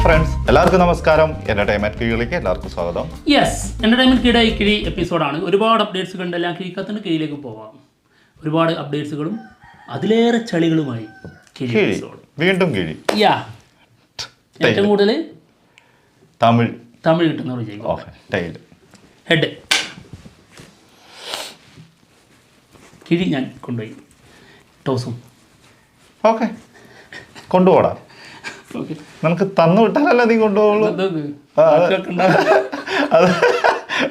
Friends, എല്ലാവർക്കും നമസ്കാരം. Entertainment കിഴിയിലേക്ക് എല്ലാവർക്കും സ്വാഗതം. യെസ്, എന്റർടൈൻമെന്റ് കിഴി കിഴി എപ്പിസോഡാണ്. ഒരുപാട് അപ്ഡേറ്റ്സ് കണ്ടെല്ലാം കിഴിക്കത്തിന് കിഴിയിലേക്ക് പോവാം. ഒരുപാട് അപ്ഡേറ്റ്സുകളും അതിലേറെ ചളികളുമായി കിഴി എപ്പിസോഡ് വീണ്ടും കിഴി. യാ, ഏറ്റവും കൂടുതൽ തമിഴ് കിട്ടുന്നവർ ചെയ്യും. ഹെഡ് കിഴി ഞാൻ കൊണ്ടുപോയി ടോസും. ഓക്കെ, കൊണ്ടുപോടാ. നമുക്ക് തന്നു വിട്ടാലല്ലേ നീ കൊണ്ടുപോകുള്ളൂ.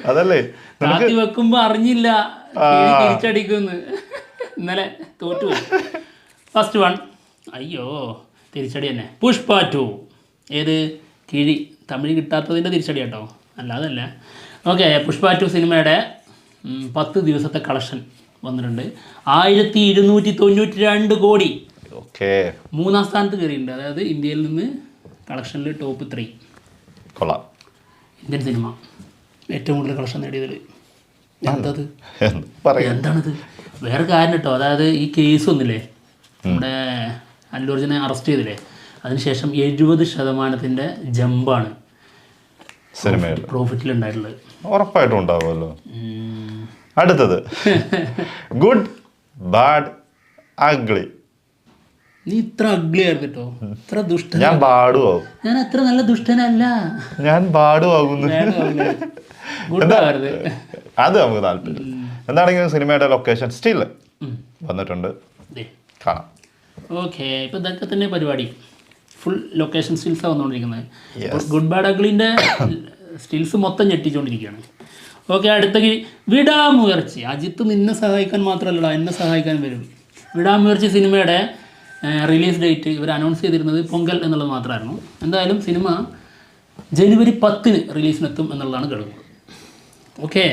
അതല്ലേ രാത്രി വെക്കുമ്പോ അറിഞ്ഞില്ല തിരിച്ചടിക്കുന്ന്. ഇന്നലെ തോറ്റുപോയി. ഫസ്റ്റ് വൺ, അയ്യോ തിരിച്ചടി തന്നെ. പുഷ്പ 2. ഏത് കിഴി തമിഴ് കിട്ടാത്തതിൻ്റെ തിരിച്ചടി കേട്ടോ, അല്ലാതല്ല. ഓക്കെ, പുഷ്പ 2 സിനിമയുടെ 10 ദിവസത്തെ കളക്ഷൻ വന്നിട്ടുണ്ട്. 1292 കോടി. മൂന്നാം സ്ഥാനത്ത് കയറിയിട്ടുണ്ട്. അതായത് ഇന്ത്യയിൽ നിന്ന് കളക്ഷനിൽ ടോപ്പ് 3. കൊള്ളാം. ഇന്ത്യൻ സിനിമ ഏറ്റവും കൂടുതൽ കളക്ഷൻ നേടിയതിൽ എന്താണത്? വേറെ കാര്യം കേട്ടോ. അതായത് ഈ കേസ് ഒന്നില്ലേ, നമ്മുടെ അല്ലു അർജുനെ അറസ്റ്റ് ചെയ്തില്ലേ, അതിനുശേഷം 70% ജമ്പാണ് പ്രോഫിറ്റിൽ ഉണ്ടായിട്ടുള്ളത്. ഉറപ്പായിട്ടും ഉണ്ടാവുമല്ലോ. അടുത്തത് ഗുഡ് ബാഡ് അഗ്ലി. നീ ഇത്ര അഗ്ലി ആയിരുന്നു കേട്ടോ, ഇത്ര ദുഷ്ടൻ. ഞാൻ ബാഡുവാകും. ഞാൻ അത്ര നല്ല ദുഷ്ടനല്ല. ഞാൻ ബാഡുവാകുന്നു. അത് നമുക്ക് താല്പര്യം. എന്താണെങ്കിലും സിനിമയുടെ ലൊക്കേഷൻ സ്റ്റിൽ വന്നിട്ടുണ്ട്, കാണാം. ഓക്കെ, ഇപ്പൊ ഇതൊക്കെ തന്നെ പരിപാടി. ഫുൾ ലൊക്കേഷൻ സ്റ്റിൽസാണ് വന്നുകൊണ്ടിരിക്കുന്നത്. ഗുഡ് ബാഡ് അഗ്ലിൻ്റെ സ്റ്റിൽസ് മൊത്തം ഞെട്ടിച്ചുകൊണ്ടിരിക്കുകയാണ്. ഓക്കെ, അടുത്ത വിടാമുയർച്ചി. അജിത്ത് നിന്നെ സഹായിക്കാൻ മാത്രമല്ലടാ, എന്നെ സഹായിക്കാൻ വരും. വിടാമുയർച്ചി സിനിമയുടെ റിലീസ് ഡേറ്റ് ഇവർ അനൗൺസ് ചെയ്തിരുന്നത് പൊങ്കൽ എന്നുള്ളത് മാത്രമായിരുന്നു. എന്തായാലും സിനിമ ജനുവരി 10 റിലീസിനെത്തും എന്നുള്ളതാണ് കേൾക്കുന്നത്. ഓക്കെ,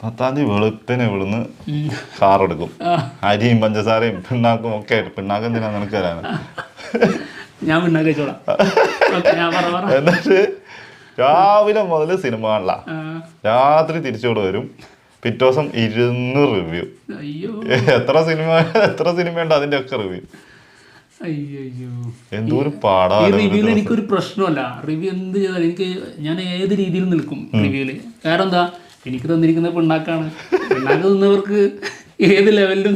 10-ാം തീയതി വെളുപ്പിന് ഇവിടുന്ന് കാർ എടുക്കും. അരിയും പഞ്ചസാരയും പിണ്ണാക്കും ഒക്കെ ആയിട്ട്. പിണ്ണാക്കം എന്തിനാ നിനക്ക് തരാണ്? ഞാൻ പിണ്ണാക്ക് വെച്ചോളാം. എന്നിട്ട് രാവിലെ മുതൽ സിനിമ കാണില്ല, രാത്രി തിരിച്ചോട് വരും. പിറ്റേ ദിവസം 200 റിവ്യൂ. എത്ര സിനിമയുണ്ട് അതിന്റെ ഒക്കെ റിവ്യൂ. അയ്യോ, എന്തോരം പാടാ. ഈ റിവ്യൂല് എനിക്കൊരു പ്രശ്നമല്ല. റിവ്യൂ എന്ത് ചെയ്താലും ഞാൻ ഏത് രീതിയിൽ നിൽക്കും റിവ്യൂല്. കാരണം എന്താ, എനിക്ക് തന്നിരിക്കുന്ന പിണ്ണാക്കാണ്. പിണ്ണാക്ക് തിന്നവർക്ക് ഏത് ലെവലിലും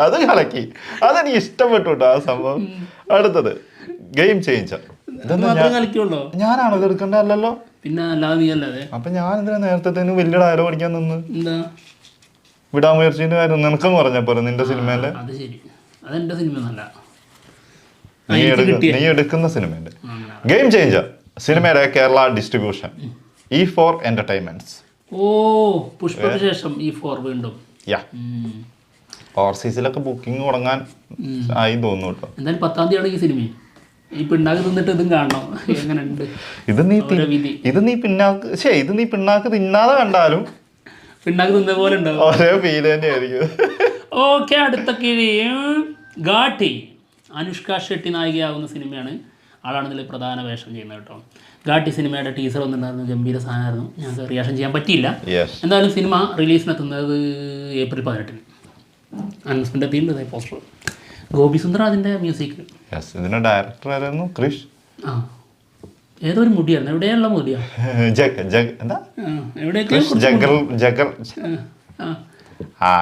അത് കളക്കി. അതെനിക്ക് ഇഷ്ടപ്പെട്ടു കേട്ടോ ആ സംഭവം. അടുത്തത് ഗെയിം ചേഞ്ചർ. കളിക്കുള്ളൂ. ഞാനാണല്ലോ എടുക്കണ്ടല്ലോ, പിന്നെ അല്ലാതെ നീ അല്ലാതെ. അപ്പൊ ഞാൻ എന്തിനാ നേരത്തെ വലിയ ഡയലോഗ് പഠിക്കാൻ നിന്ന്? എന്താ വിടാമുയർച്ചീന്റെ കാര്യം നിനക്കും പറഞ്ഞപ്പോ നിന്റെ സിനിമയിലെ. അത് ശരി, അതെന്റെ സിനിമ ഒന്നല്ല, നീ എടുക്കുന്ന സിനിമയുടെ. ഗെയിം ചേഞ്ചർ സിനിമയുടെ കേരള ഡിസ്ട്രിബ്യൂഷൻ E4 എന്റർടൈൻമെന്റ്സ്. ഓ, പുഷ്പയ്ക്ക് ശേഷം E4 വീണ്ടും. ഓവർസീസിലൊക്കെ ബുക്കിംഗ് തുടങ്ങാൻ ആയി തോന്നുന്നു കേട്ടോ. എന്തായാലും 10-ാം തീയതിയാണ് ഈ സിനിമ. ഈ പിണ്ണാക്ക് തിന്നിട്ട് ഇതും കാണണം എങ്ങനെയുണ്ട്. ഇത് നീ പിണ്ണാക്ക് തിന്നാതെ കണ്ടാലും പിണ്ണാക്ക് തിന്ന പോലെ ഉണ്ടാവും. ഒരേ ഫീൽ തന്നെയായിരിക്കും. ഓക്കെ, അടുത്ത കിഴി ഘാട്ടി. അനുഷ്ക ഷെട്ടി നായികയാകുന്ന സിനിമയാണ്. ആളാണ് ഇതിൽ പ്രധാന വേഷം ചെയ്യുന്നത് കേട്ടോ. ഘാട്ടി സിനിമയുടെ ടീസർ വന്നിട്ടുണ്ടായിരുന്നു, ഗംഭീര സാധനമായിരുന്നു. ഞങ്ങൾക്ക് റിയാക്ഷൻ ചെയ്യാൻ പറ്റിയില്ല. എന്തായാലും സിനിമ റിലീസിനെത്തുന്നത് ഏപ്രിൽ 18. അനൗൺസ്മെന്റ് എത്തിയിട്ടുണ്ട്. പോസ്റ്റർ ഗോപി സുന്ദർ അതിന്റെ മ്യൂസിക്. ഇതിന്റെ ഡയറക്ടർ ആയിരുന്നു ക്രിഷ്. ഏതോ ഒരു മുടിയായിരുന്നു. എവിടെയുള്ള മുടിയാ?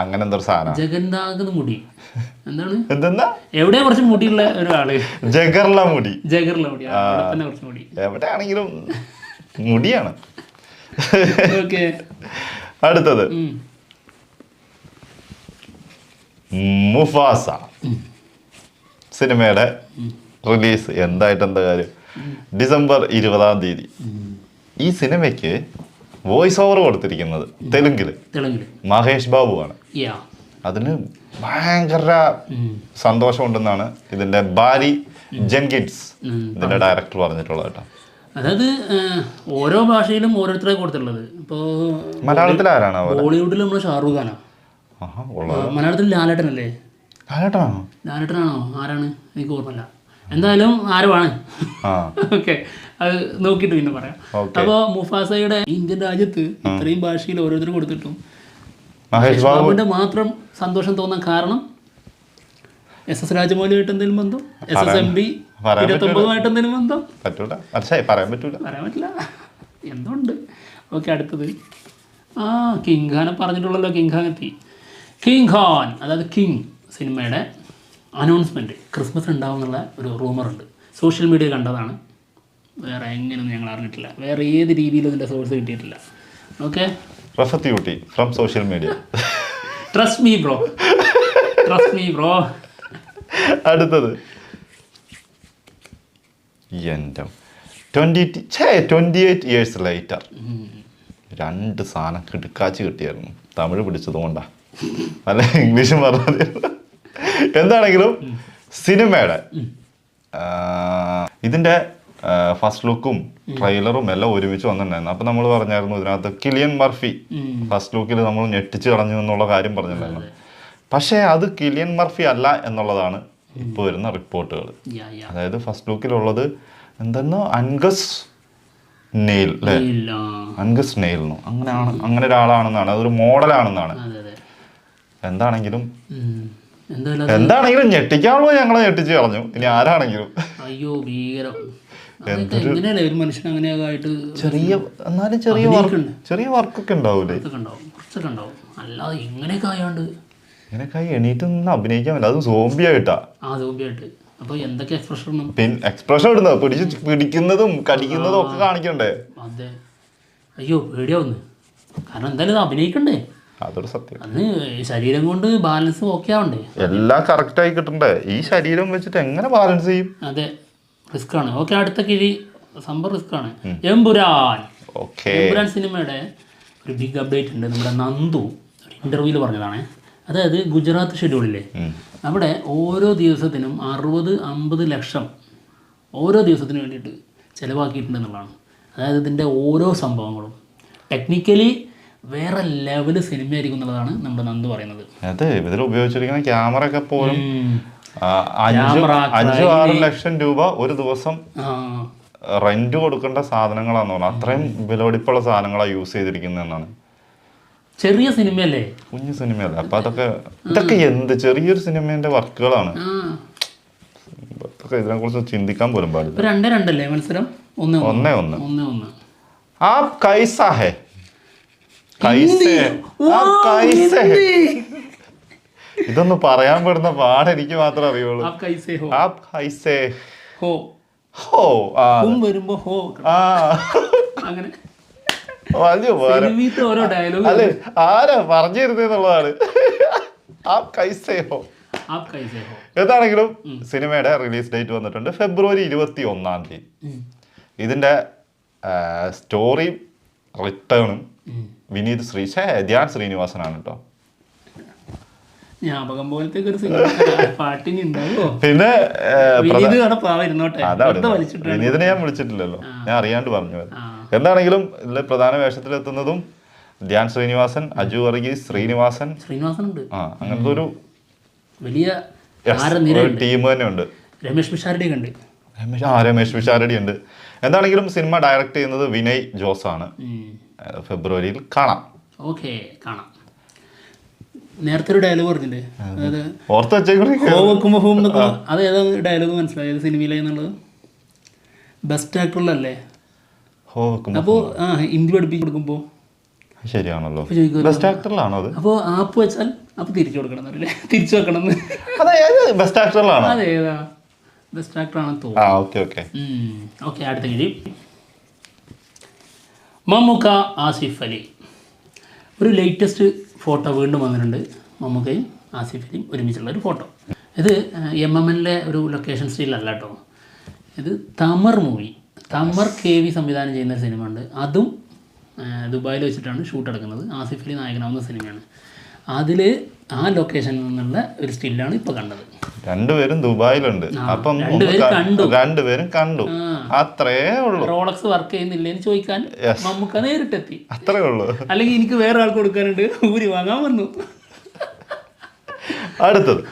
അങ്ങനെ എന്തോ സാധനം. ജഗന്നാകുന്ന മുടി എന്താണ്? എവിടെ കുറച്ച് മുടിയുള്ള ഒരാള്. ജഗർല മുടി. കുറച്ച് മുടി എവിടെയാണെങ്കിലും മുടിയാണ്. ഓക്കെ, അടുത്തത് മുഫാസ സിനിമയുടെ റിലീസ്. എന്താ കാര്യം, ഡിസംബർ 20-ാം തീയതി. ഈ സിനിമയ്ക്ക് വോയിസ് ഓവർ കൊടുത്തിരിക്കുന്നത് തെലുങ്കില് മഹേഷ് ബാബു ആണ്. അതിന് ഭയങ്കര സന്തോഷമുണ്ടെന്നാണ് ഇതിന്റെ ബാരി ജെൻകിൻസ് ഇതിന്റെ ഡയറക്ടർ പറഞ്ഞിട്ടുള്ളത് കേട്ടോ. അതായത് ഓരോ ഭാഷയിലും ഓരോരുത്തരെ കൊടുത്തിട്ടുള്ളത്. ഇപ്പോൾ മലയാളത്തിൽ ആരാണ്? ബോളിവുഡിൽ നമ്മൾ ഷാറൂഖ് ഖാനാ. മലയാളത്തിൽ ലാലേട്ടനല്ലേ? ലാലേട്ടനാണോ? ആരാണ് എനിക്ക് ഓർമ്മയില്ല. എന്തായാലും ആരുമാണ്. ഓക്കെ, അത് നോക്കിയിട്ട് പിന്നെ പറയാം. അപ്പോൾ മുഫാസയുടെ ഇന്ത്യൻ രാജ്യത്ത് ഇത്രയും ഭാഷയിൽ ഓരോരുത്തർ കൊടുത്തിട്ടും മഹേഷ് ബാബുവിന്റെ മാത്രം സന്തോഷം തോന്നാൻ കാരണം എസ് എസ് രാജമൗലിയായിട്ട് എന്തെങ്കിലും ബന്ധം? SSMB പറയാൻ 29 എന്തെങ്കിലും ബന്ധം പറ്റൂല, മനസ്സിലായി, പറയാൻ പറ്റൂല. പറയാൻ പറ്റില്ല, എന്തുണ്ട്. ഓക്കെ, അടുത്തത് കിങ് ഖാനെ പറഞ്ഞിട്ടുള്ളല്ലോ. കിങ് ഖാൻ എത്തി. കിങ് ഖാൻ, അതായത് കിങ് സിനിമയുടെ അനൗൺസ്മെൻറ്റ് ക്രിസ്മസ് ഉണ്ടാവും എന്നുള്ള ഒരു റൂമറുണ്ട്. സോഷ്യൽ മീഡിയ കണ്ടതാണ്, വേറെ എങ്ങനെയൊന്നും ഞങ്ങൾ അറിഞ്ഞിട്ടില്ല. വേറെ ഏത് രീതിയിലും ഇതിൻ്റെ സോഴ്സ് കിട്ടിയിട്ടില്ല. ഓക്കെ, റഫത്ത് യൂട്ടി from social media. Trust me bro, trust me bro. അടുത്തത് എൻ്റെ 28 ഇയേഴ്സ് ലേറ്റർ 2 സാധനം കിടക്കാച്ച് കിട്ടിയായിരുന്നു. തമിഴ് പിടിച്ചത് കൊണ്ടാ, അല്ല ഇംഗ്ലീഷും പറഞ്ഞത്. എന്താണെങ്കിലും സിനിമയുടെ ഇതിൻ്റെ ഫസ്റ്റ് ലുക്കും ട്രെയിലറും എല്ലാം ഒരുമിച്ച് വന്നിട്ടുണ്ടായിരുന്നു. അപ്പം നമ്മൾ പറഞ്ഞായിരുന്നു ഇതിനകത്ത് കിലിയൻ മർഫി ഫസ്റ്റ് ലുക്കിൽ നമ്മൾ ഞെട്ടിച്ച് കളഞ്ഞു എന്നുള്ള കാര്യം പറഞ്ഞിട്ടുണ്ടായിരുന്നു. പക്ഷേ അത് കിലിയൻ മർഫി അല്ല എന്നുള്ളതാണ് ഇപ്പോൾ വരുന്ന റിപ്പോർട്ടുകൾ. അതായത് ഫസ്റ്റ് ലുക്കിലുള്ളത് എന്തെന്നോ അൻഗസ് നെയിൽ അല്ലേ, അൻഗസ് നെയിൽ അങ്ങനെയാണ്, അങ്ങനെ ഒരാളാണെന്നാണ്, അതൊരു മോഡലാണെന്നാണ്. എന്താണെങ്കിലും ഞെട്ടിക്കാണല്ലോ, ഞങ്ങളെ ഞെട്ടിച്ച് കളഞ്ഞു. ഇനി ആരാണെങ്കിലും അയ്യോ ഭീകരം. എങ്ങനെയല്ലേ ഒരു മനുഷ്യൻ അങ്ങനെയായിട്ട് എന്നാലും ചെറിയ വർക്കൊക്കെ ഉണ്ടാവൂലേ, കുറച്ചൊക്കെ ഉണ്ടാവും. അല്ലാതെ ഇങ്ങനെയൊക്കെ ആയാണ്ട് ഇങ്ങനെയൊക്കെ എണീറ്റ് നിന്ന് അഭിനയിക്കാൻ പറ്റില്ല. അത് സോംബി ആയിട്ടാ. സോംബിയായിട്ട്. അപ്പൊ എന്തൊക്കെ എക്സ്പ്രഷൻ ഇടുന്നത്, പിടിക്കുന്നതും കടിക്കുന്നതും ഒക്കെ കാണിക്കണ്ടേ. അതെ, അയ്യോ പേടിയാവുന്നു. കാരണം എന്തായാലും അഭിനയിക്കണ്ടേ, അതൊരു സത്യം. അന്ന് ശരീരം കൊണ്ട് ബാലൻസ് ഓക്കെ ആവണ്ടേ, എല്ലാം കറക്റ്റ് ആയി കിട്ടണ്ടേ. ഈ ശരീരം വെച്ചിട്ട് എങ്ങനെ ബാലൻസ് ചെയ്യും? അതെ, റിസ്ക് ആണ്. ഓക്കെ, അടുത്ത കിഴി സംഭവം റിസ്ക് ആണ്. എമ്പുരാൻ. എമ്പുരാൻ സിനിമയുടെ ഒരു ബിഗ് അപ്ഡേറ്റ് ഉണ്ട്. നമ്മുടെ നന്ദു ഒരു ഇന്റർവ്യൂവിൽ പറഞ്ഞതാണ്. അതായത് ഗുജറാത്ത് ഷെഡ്യൂളില്ലേ, അവിടെ ഓരോ ദിവസത്തിനും 60-50 ലക്ഷം ഓരോ ദിവസത്തിന് വേണ്ടിയിട്ട് ചിലവാക്കിയിട്ടുണ്ടെന്നുള്ളതാണ്. അതായത് ഇതിൻ്റെ ഓരോ സംഭവങ്ങളും ടെക്നിക്കലി വേറെ ലെവല് സിനിമയായിരിക്കും എന്നുള്ളതാണ് നമ്മുടെ നന്ദു പറയുന്നത്. അതെ, ഇതിൽ ഉപയോഗിച്ചിരിക്കുന്ന ക്യാമറ ഒക്കെ പോലും 5-6 ലക്ഷം രൂപ ഒരു ദിവസം റെന്റ് കൊടുക്കേണ്ട സാധനങ്ങളാന്ന് പറഞ്ഞാൽ അത്രയും വിലപിടിപ്പുള്ള സാധനങ്ങളാണ് യൂസ് ചെയ്തിരിക്കുന്നതെന്നാണ്. ചെറിയ സിനിമയല്ലേ, കുഞ്ഞു സിനിമയല്ല. അപ്പൊ ഇതൊക്കെ എന്ത് ചെറിയൊരു സിനിമേന്റെ വർക്കുകളാണ്. ഇതിനെ കുറിച്ച് ചിന്തിക്കാൻ പോലും പാടില്ല. 2-2 അല്ലേ മത്സരം? 1-1. ആ കൈസാ ഹേ, ഇതൊന്ന് പറയാൻ പെടുന്ന പാട് എനിക്ക് മാത്രമേ അറിയുള്ളൂ. അങ്ങനെ അല്ലെ, ആരാ പറഞ്ഞിരുന്നുള്ളതാണ്. എന്താണെങ്കിലും സിനിമയുടെ റിലീസ് ഡേറ്റ് വന്നിട്ടുണ്ട് ഫെബ്രുവരി 21. ഇതിന്റെ സ്റ്റോറി റിട്ടേണും വിനീത് ധ്യാൻ ശ്രീനിവാസനാണ് കേട്ടോ. പിന്നെ വിനീതിനെ ഞാൻ വിളിച്ചിട്ടില്ലല്ലോ, ഞാൻ അറിയാണ്ട് പറഞ്ഞു. എന്താണെങ്കിലും ഇതിലെ പ്രധാന വേഷത്തിലെത്തുന്നതും ധ്യാൻ ശ്രീനിവാസൻ, അജു വർഗീസ്, ശ്രീനിവാസൻ അങ്ങനത്തെ ഒരു വലിയ ടീം തന്നെ ഉണ്ട്. രമേഷ് പിഷാരടി ഉണ്ട്. എന്താണെങ്കിലും സിനിമ ഡയറക്റ്റ് ചെയ്യുന്നത് വിനയ് ജോസ് ആണ്. ഫെബ്രുവരിയിൽ കാണാം. ഓക്കെ, കാണാം. നേരത്തെ ഒരു ഡയലോഗ് പറഞ്ഞില്ലേ, അതായത് ഓർത്ത് വെച്ചേക്കുമ്പോ ഹോം എന്നൊക്കെ, അത് ഏതാ ഡയലോഗ് മനസ്സിലായത് സിനിമയിലെന്നുള്ളത്? ബെസ്റ്റ് ആക്ടറിലല്ലേ? അപ്പോൾ ഹിന്ദി പഠിപ്പിച്ച് കൊടുക്കുമ്പോൾ ശരിയാണല്ലോ, ബെസ്റ്റ് ആക്ടറിലാണോ അത്? അപ്പോൾ ആപ്പ് വെച്ചാൽ അപ്പോൾ തിരിച്ചു കൊടുക്കണം എന്നല്ലേ, തിരിച്ചു വെക്കണം എന്ന്. ബെസ്റ്റ് ആക്ടറിലാണോ? അതേതാ ബെസ്റ്റ് ആക്ടറാണെന്ന് തോന്നുന്നു. ഓക്കെ, അടുത്ത കിഴി മമ്മൂക്ക ആസിഫ് അലി. ഒരു ലേറ്റസ്റ്റ് ഫോട്ടോ വീണ്ടും വന്നിട്ടുണ്ട്. മമ്മൂക്കയും ആസിഫ് അലിയും ഒരുമിച്ചുള്ള ഒരു ഫോട്ടോ. ഇത് MMN ഒരു ലൊക്കേഷൻ സ്റ്റൈലല്ല കേട്ടോ. ഇത് തമർ മൂവി, തമർ KV സംവിധാനം ചെയ്യുന്ന സിനിമ ഉണ്ട്. അതും ദുബായിൽ വെച്ചിട്ടാണ് ഷൂട്ട് എടുക്കുന്നത്. ആസിഫ് അലി നായകനാവുന്ന സിനിമയാണ്. അതിൽ ആ ലൊക്കേഷനിൽ നിന്നുള്ള ഒരു സ്റ്റില്ലാണ് ഇപ്പോൾ കണ്ടത്. രണ്ടുപേരും ദുബായിലുണ്ട്. അപ്പം രണ്ടുപേരും കണ്ടു, അത്രേ ഉള്ളൂ. റോളക്സ് വർക്ക് ചെയ്യുന്നില്ലേന്ന് ചോദിക്കാൻ മമ്മൂക്ക നേരിട്ടെത്തി, അത്രേ ഉള്ളൂ. അല്ലെങ്കിൽ എനിക്ക് വേറെ ആൾക്ക് കൊടുക്കാനുണ്ട്, ഊരി വാങ്ങാൻ വന്നു. അടുത്തത്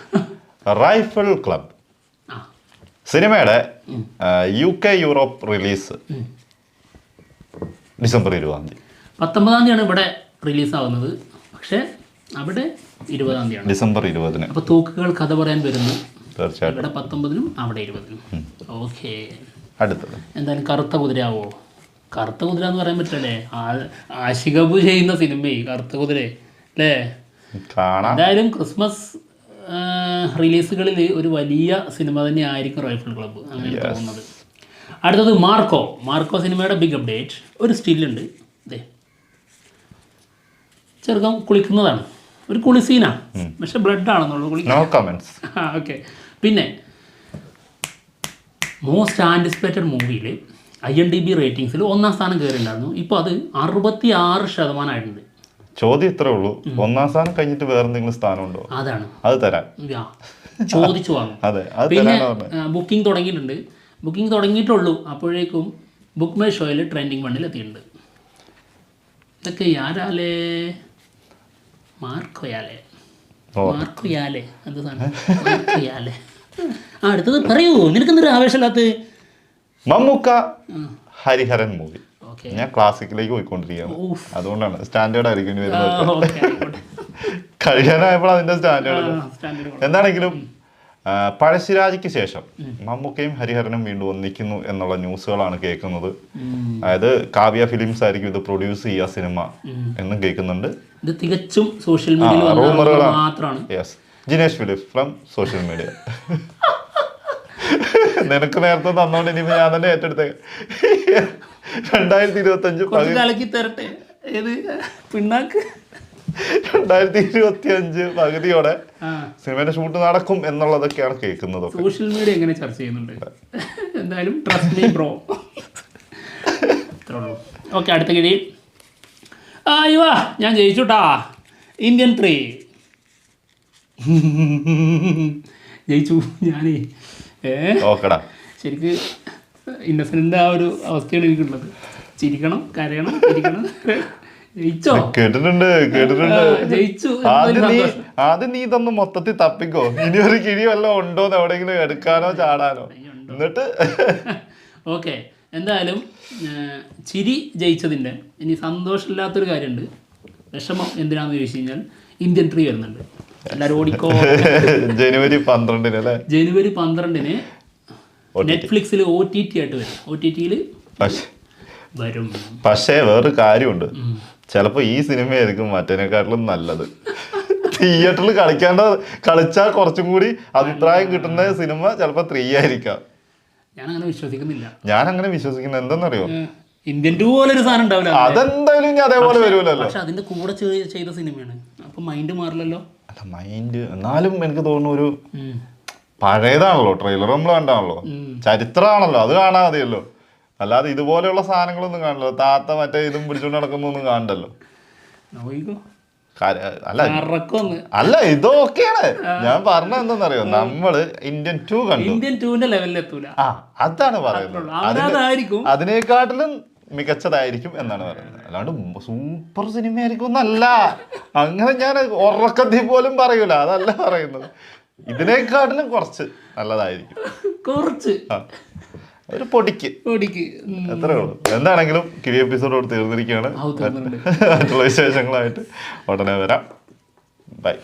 റൈഫിൾ ക്ലബ് സിനിമയുടെ UK യൂറോപ്പ് റിലീസ് ഡിസംബർ 20. 19 ഇവിടെ റിലീസാവുന്നത്, പക്ഷേ അവിടെ 20 ഡിസംബർ 20. അപ്പോൾ തോക്കുകൾ കഥ പറയാൻ വരുന്നു. തീർച്ചയായിട്ടും ഇവിടെ 19 അവിടെ 20. ഓക്കെ. അടുത്തത് എന്തായാലും കറുത്ത കുതിരയാവോ? കറുത്ത കുതിര എന്ന് പറയാൻ പറ്റല്ലേ, ആഷികബു ചെയ്യുന്ന സിനിമയെ കറുത്ത കുതിര അല്ലേ? കാണാം. എന്തായാലും ക്രിസ്മസ് റിലീസുകളിൽ ഒരു വലിയ സിനിമ തന്നെ ആയിരിക്കും റൈഫിൾ ക്ലബ്ബ്, അങ്ങനെ തോന്നുന്നത്. അടുത്തത് മാർക്കോ. മാർക്കോ സിനിമയുടെ ബിഗ് അപ്ഡേറ്റ്. ഒരു സ്റ്റില്ലുണ്ട്, ഇതേ ചെറുക്കം കുളിക്കുന്നതാണ്, ഒരു കുളി സീനാണ്, പക്ഷെ ബ്ലഡ് ആണെന്നുള്ളത് കുളിക്കുന്നത്. ഓക്കെ. പിന്നെ മോസ്റ്റ് ആൻറ്റിസിപ്പേറ്റഡ് മൂവിയിൽ IMDb റേറ്റിംഗ്സിൽ 1ാം സ്ഥാനം കയറിയിട്ടുണ്ടായിരുന്നു. ഇപ്പോൾ അത് 66% ആയിട്ടുണ്ട്. ചോദ്യം ഇത്രേ ഉള്ളൂ, 1ാം സ്ഥാനം കഴിഞ്ഞിട്ട് വേറെ എന്തെങ്കിലും സ്ഥാനം ഉണ്ടോ? അതാണ് അത് തരാൻ ചോദിച്ചു വാങ്ങും. പിന്നെ ബുക്കിംഗ് തുടങ്ങിയിട്ടുണ്ട്. ബുക്കിംഗ് തുടങ്ങിയിട്ടുള്ളൂ, അപ്പോഴേക്കും ബുക്ക് മൈ ഷോയിൽ ട്രെൻഡിങ് 1 എത്തിയിട്ടുണ്ട്. ഇതൊക്കെ ആരാലേ? മാർക്കോയാലേ എന്ത് സാധനം? മാർക്കോയാലേ. അടുത്തത് പറയൂ, നിനക്കെന്തൊരു ആവേശമില്ലാത്ത? മമ്മൂക്ക ഹരിഹരൻ മൂവി. ഞാൻ ക്ലാസിക്കിലേക്ക് പോയിക്കൊണ്ടിരിക്കുകയാണ്, അതുകൊണ്ടാണ് സ്റ്റാൻഡേർഡ് ആയിരിക്കും വരുന്നത്. കഴിയാനായപ്പോൾ അതിന്റെ സ്റ്റാൻഡേർഡ്. എന്താണെങ്കിലും പഴശ്ശിരാജയ്ക്ക് ശേഷം മമ്മൂക്കയും ഹരിഹരനും വീണ്ടും ഒന്നിക്കുന്നു എന്നുള്ള ന്യൂസുകളാണ് കേൾക്കുന്നത്. അതായത് കാവ്യ ഫിലിംസ് ആയിരിക്കും ഇത് പ്രൊഡ്യൂസ് ചെയ്യുക സിനിമ എന്നും കേൾക്കുന്നുണ്ട്. ഇത് തികച്ചും സോഷ്യൽ മീഡിയ മാത്രമാണ്. Yes, Jinesh Philip from social media. നിനക്ക് നേരത്തെ തന്നോണ്ട് ഇനിയിപ്പോ ഞാൻ തന്നെ ഏറ്റെടുത്തേ. 2025 പകുതിയോടെ സിനിമയുടെ ഷൂട്ട് നടക്കും എന്നുള്ളതൊക്കെയാണ് കേൾക്കുന്നത്. സോഷ്യൽ മീഡിയ എങ്ങനെ ചർച്ച ചെയ്യുന്നുണ്ട്. എന്തായാലും ട്രസ്റ്റ് മീ ബ്രോ. ഓക്കെ, അടുത്ത കിഴി. അയ്യോ, ഞാൻ ജയിച്ചുട്ടാ. ഇന്ത്യൻ 3 ജയിച്ചു ഞാനേ. ശരിക്ക് ഇന്നസെന്റിന്റെ ആ ഒരു അവസ്ഥയാണ് എനിക്കുള്ളത്. ചിരിക്കണം, കരയണം, ചിരിക്കണം. ജയിച്ചോ? കേട്ടിട്ടുണ്ട്. ജയിച്ചു. ആദ്യം നീ ഇതൊന്ന് മൊത്തത്തിൽ തപ്പിക്കോ, ഇനി ഒരു കിഴി വല്ലതും ഉണ്ടോന്ന് എവിടെയെങ്കിലും എടുക്കാനോ ചാടാനോ. എന്നിട്ട് ഓക്കെ, എന്തായാലും ചിരി ജയിച്ചതിൻ്റെ ഇനി സന്തോഷമില്ലാത്തൊരു കാര്യമുണ്ട്. വിഷമം എന്തിനാന്ന് ചോദിച്ചു കഴിഞ്ഞാൽ ഇന്ത്യൻ 3 വരുന്നുണ്ട്. എല്ലാവരും ഓടിക്കോ. ജനുവരി 12 അല്ലേ? ജനുവരി 12 നെറ്റ്ഫ്ലിക്സിൽ OTT ആയിട്ട് വരും. OTT-യിൽ വരും. പക്ഷേ വേറൊരു കാര്യമുണ്ട്, ചിലപ്പോ ഈ സിനിമയായിരിക്കും മറ്റേനെക്കാട്ടിലും നല്ലത്. തിയേറ്ററിൽ കളിച്ചാൽ കുറച്ചും കൂടി അഭിപ്രായം കിട്ടുന്ന സിനിമ ചിലപ്പോ 3 ആയിരിക്കാം. ഞാനങ്ങനെ വിശ്വസിക്കുന്നില്ല. ഞാനങ്ങനെ വിശ്വസിക്കുന്നത് എന്തെന്നറിയോ, ഇന്ത്യൻ 2 പോലെ ഒരു സാധനം ഉണ്ടാവില്ല. അതെന്തായാലും ഇനി അതേപോലെ വരുമല്ലോ. പക്ഷെ അതിന്റെ കൂടെ ചെയ്ത സിനിമയാണ്, അപ്പൊ മൈൻഡ് മാറില്ലല്ലോ. അല്ല, മൈൻഡ് എന്നാലും എനിക്ക് തോന്നുന്നു ഒരു പഴയതാണല്ലോ, ട്രെയിലർ നമ്മൾ കണ്ടാണല്ലോ, ചരിത്രമാണല്ലോ, അത് കാണാൻ മതിയല്ലോ. അല്ലാതെ ഇതുപോലെയുള്ള സാധനങ്ങളൊന്നും കാണില്ലോ. താത്ത മറ്റേ ഇതും പിടിച്ചോണ്ട് നടക്കുന്നൊന്നും കാണണ്ടല്ലോ. അല്ല, ഇതൊക്കെയാണ് ഞാൻ പറഞ്ഞത്. എന്താണെന്നറിയോ, നമ്മള് ഇന്ത്യൻ 2 കണ്ടു. ഇന്ത്യൻ 2ന്റെ ലെവലിൽ എത്തൂല. അതാണ് പറയുന്നത്. അതിനേക്കാട്ടിലും മികച്ചതായിരിക്കും എന്നാണ് പറയുന്നത്. അല്ലാണ്ട് സൂപ്പർ സിനിമയായിരിക്കും എന്നല്ല, അങ്ങനെ ഞാൻ ഉറക്കത്തിൽ പോലും പറയൂല. അതല്ല പറയുന്നത്, ഇതിനേക്കാട്ടിലും കുറച്ച് നല്ലതായിരിക്കും. കുറച്ച് ഒരു പൊടിക്ക് അത്രേ ഉള്ളൂ. എന്താണെങ്കിലും കിഴി എപ്പിസോഡോട് തീർന്നിരിക്കുകയാണ്. മറ്റുള്ള വിശേഷങ്ങളായിട്ട് ഉടനെ വരാം. ബൈ.